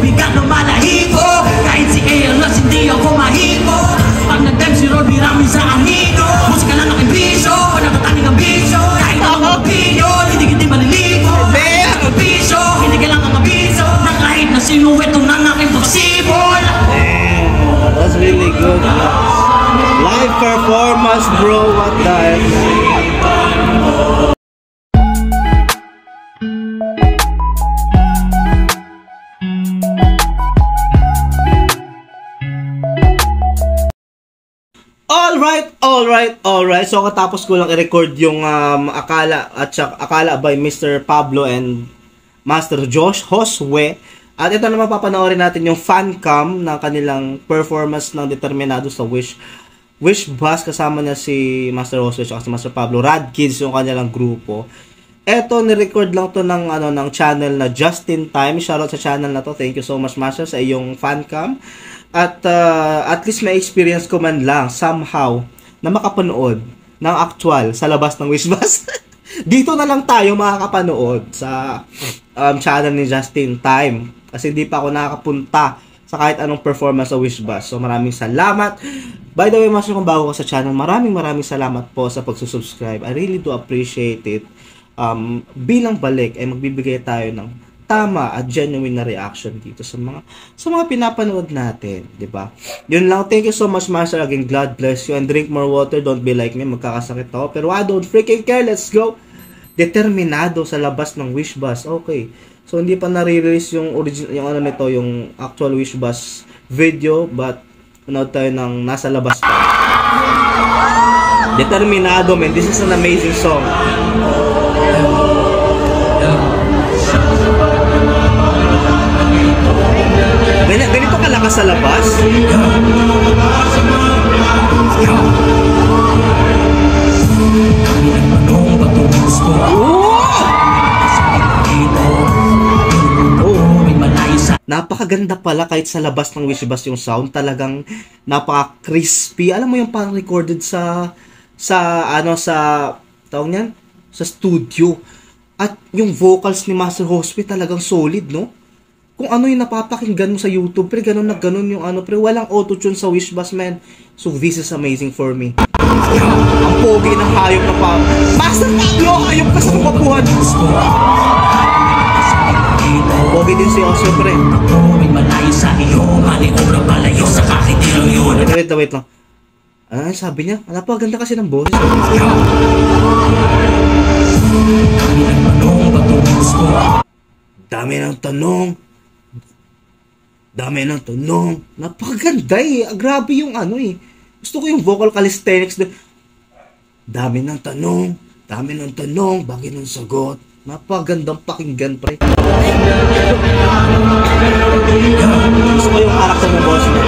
bigat na malahibo. Kahit si ALS hindi ako mahibo. Pag nag-time si Robbie Rami sa anino. Musika lang aking bisyo, walang kataning ang bisyo. Kahit ako mga opinion, hindi maliligo. Kahit ang bisyo, hindi ka lang ang abiso. Na kahit na sinuwet ng aking possible. That's really good. Live performance, bro. What the heck? Alright. So katapos ko lang i-record yung Akala by Mr. Pablo and Master Josh Josue. At ito naman papanoorin natin yung fan cam ng kanilang performance ng Determinado sa Wish Bus. Kasama niya si Master Josue at si Master Pablo. Rad Kids yung kanilang grupo. Ito, ni-record lang to ng channel na Justin Time. Shoutout sa channel na to. Thank you so much, Master, sa iyong fan cam. At least may experience ko man lang somehow na makapanood ng actual sa labas ng Wish Bus. Dito na lang tayo makakapanood sa channel ni Justin Time. Kasi hindi pa ako nakakapunta sa kahit anong performance sa Wish Bus. So maraming salamat. By the way, mas kung bago ka sa channel, maraming salamat po sa pagsusubscribe. I really do appreciate it. Bilang balik ay magbibigay tayo ng tama at genuine na reaction dito sa mga pinapanood natin, 'di ba? Yun lang. Thank you so much, Master. Again, God bless you and drink more water. Don't be like me, magkakasakit ako. Pero I don't freaking care. Let's go. Determinado sa labas ng Wish Bus. Okay. So hindi pa na-release yung original, yung actual Wish Bus video, but manood tayo ng nasa labas pa. Determinado, man. This is an amazing song. Ganito kalakas sa labas. Napakaganda pala kahit sa labas ng Wish Bus yung sound. Talagang napaka-crispy. Alam mo yung parang recorded sa tawag niyan? Sa studio. At yung vocals ni Master Josue talagang solid, no? Kung ano yung napapakinggan mo sa YouTube, pre, ganun yung pre, walang auto-tune sa Wish Bus, man. So this is amazing for me. Ang pogi ng hayop na pa. Master Pablo, hayop ka sa kumapuhan. Pogi din si Josue, pre. Wait lang. Ano sabi niya? Napakaganda kasi ng boses. Dami ng tanong. Napakaganda eh. Grabe yung Gusto ko yung vocal calisthenics. Dami ng tanong. Bakit ng sagot? Napakagandang pakinggan, pre. Gusto ko yung karakter ng boss na.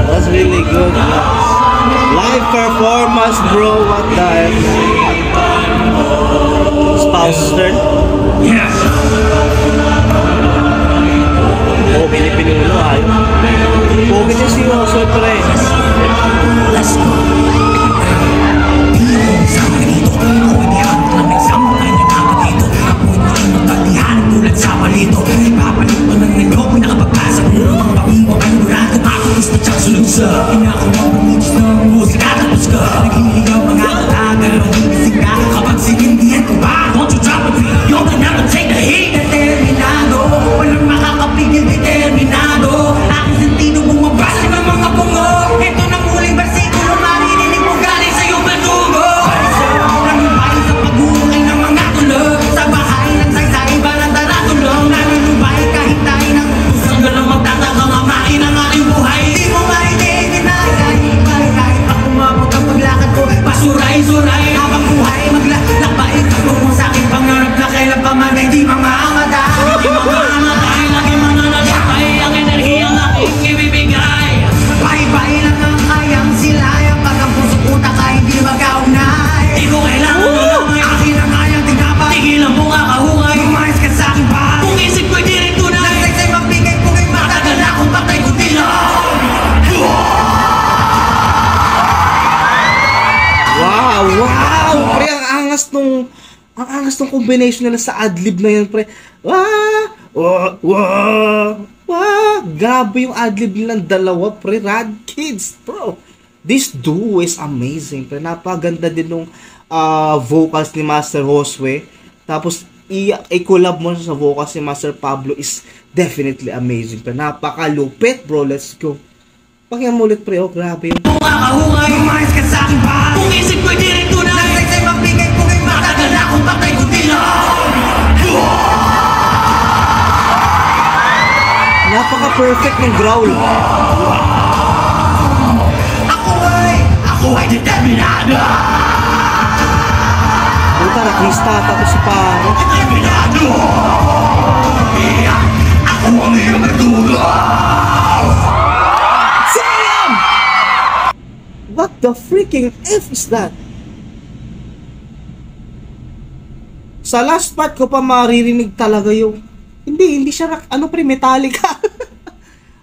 That's really good. Live performance, bro. What the heck? Spouse turn. Yeah. Oh, Pilipinulo ayaw. Pogi din si Josue, pre. Let's go. Sama dito, ako iniyak lang ng sama na nakakatito. Ako iniyak ng talihan tulad sa palito. Papalit mo ng nilog, nakapagpasa mo ang pakiwa kayo rado. Ako gusto tsaka sunod sa inakuha ng niches ng musika. Tapos ka, naghihigaw mga katagal. Mahigising ka kapag sinindihan ko ba? angas ng combination nila sa adlib na yun, pre. Wah! Wah! Wah! Wah! Grabe yung adlib nilang dalawa, pre. Rad Kids, bro. This duo is amazing, pre. Napaganda din nung vocals ni Master Josue. Tapos, i-collab mo sa vocals ni Master Pablo is definitely amazing, pre. Napakalupit, bro. Let's go. Pakinggan mo ulit, pre. Oh, grabe yung... Kung makahungay, umayos ka sa aking bahay. Kung isip ko'y di rin tunay, nasaysay magbigay kung ay matagal na akong patay ko dilaw. Napaka-perfect ng growl. Ako ay determinado. Puta, rakista tapos si Paro. Determinado. Ako ang iyong nagduga. Sam! What the freaking F is that? Sa last part ko pa maririnig talaga yung hindi siya pre, Metallica.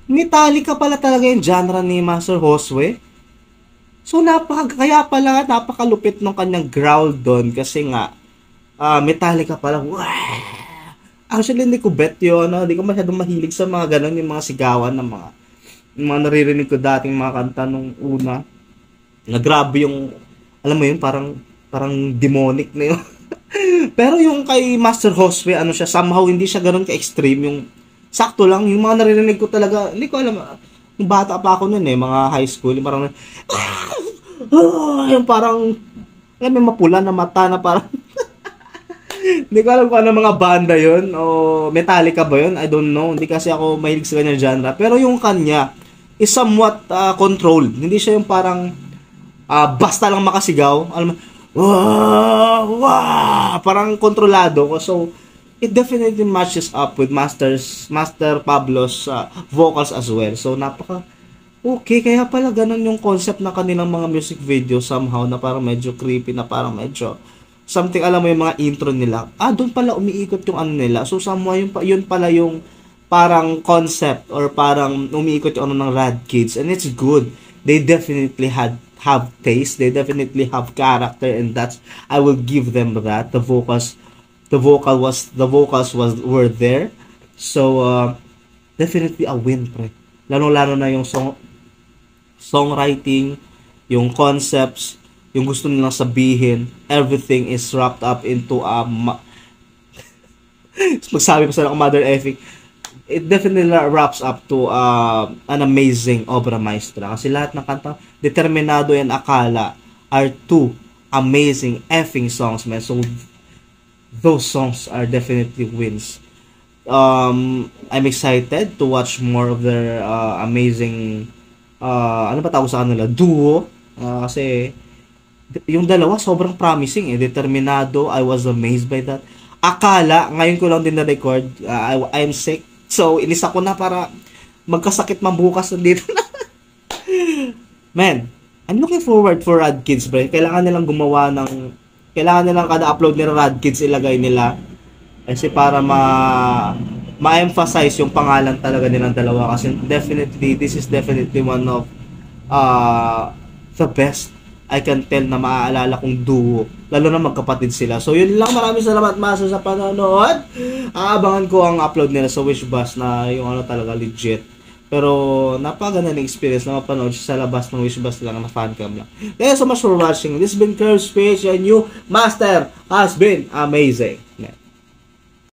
Metallica pala talaga yung genre ni Master Josue. So kaya pala napakalupit ng kanyang growl doon kasi nga Metallica pala. Wow! Actually hindi ko bet yun, hindi ko masyadong mahilig sa mga ganun, yung mga sigawan ng mga naririnig ko dating mga kanta nung una. Na grabe yung, alam mo yun, parang demonic na yun. Pero yung kay Master Josue, siya, somehow hindi siya ganun ka-extreme, yung sakto lang, yung mga naririnig ko talaga, hindi ko alam, yung bata pa ako nun mga high school, yung parang, yung parang, may mapula na mata na parang, hindi ko alam kung ano mga banda yun, o Metallica ba yun, I don't know, hindi kasi ako mahilig sa ganyan genre, pero yung kanya, is somewhat controlled, hindi siya yung parang, basta lang makasigaw, alam mo, wow, parang kontrolado ko. So it definitely matches up with Master Pablo's vocals as well. So napaka okay, kaya pala ganun yung concept ng kanilang mga music video somehow, na parang medyo creepy, na parang medyo something, alam mo yung mga intro nila, doon pala umiikot yung ano nila. So somehow yun pala yung parang concept, or parang umiikot yung ano ng Rad Kids, and it's good. They definitely have taste, they definitely have character, and that's, I will give them that. The vocals were there. So definitely a win, pre. Lalo na yung songwriting, yung concepts, yung gusto nilang sabihin, everything is wrapped up into magsabi ko sa mother effing, it definitely wraps up to an amazing obra maestra. Kasi lahat ng kanta, Determinado and Akala, are two amazing effing songs, man. So those songs are definitely wins. I'm excited to watch more of their amazing ano ba tawag sa kanila? Duo. Kasi yung dalawa sobrang promising Determinado, I was amazed by that. Akala, ngayon ko lang din na-record. I'm sick. So, inisa ko na para magkasakit man bukas dito na. Man, I'm looking forward for Rad Kids, bro. Kailangan nilang kada upload nila Rad Kids ilagay nila. Kasi para ma-emphasize yung pangalan talaga nilang dalawa. Kasi definitely, this is definitely one of the best I can tell na maaalala kong duo. Lalo na magkapatid sila. So yun lang, maraming salamat Maso sa panonood. Aabangan ko ang upload nila sa Wishbus na yung ano talaga legit. Pero napaganda ng experience na mapanood sa labas ng Wishbus lang na fancam lang. Thank you so much for watching. This has been Curve Speech, and you, Master, has been amazing.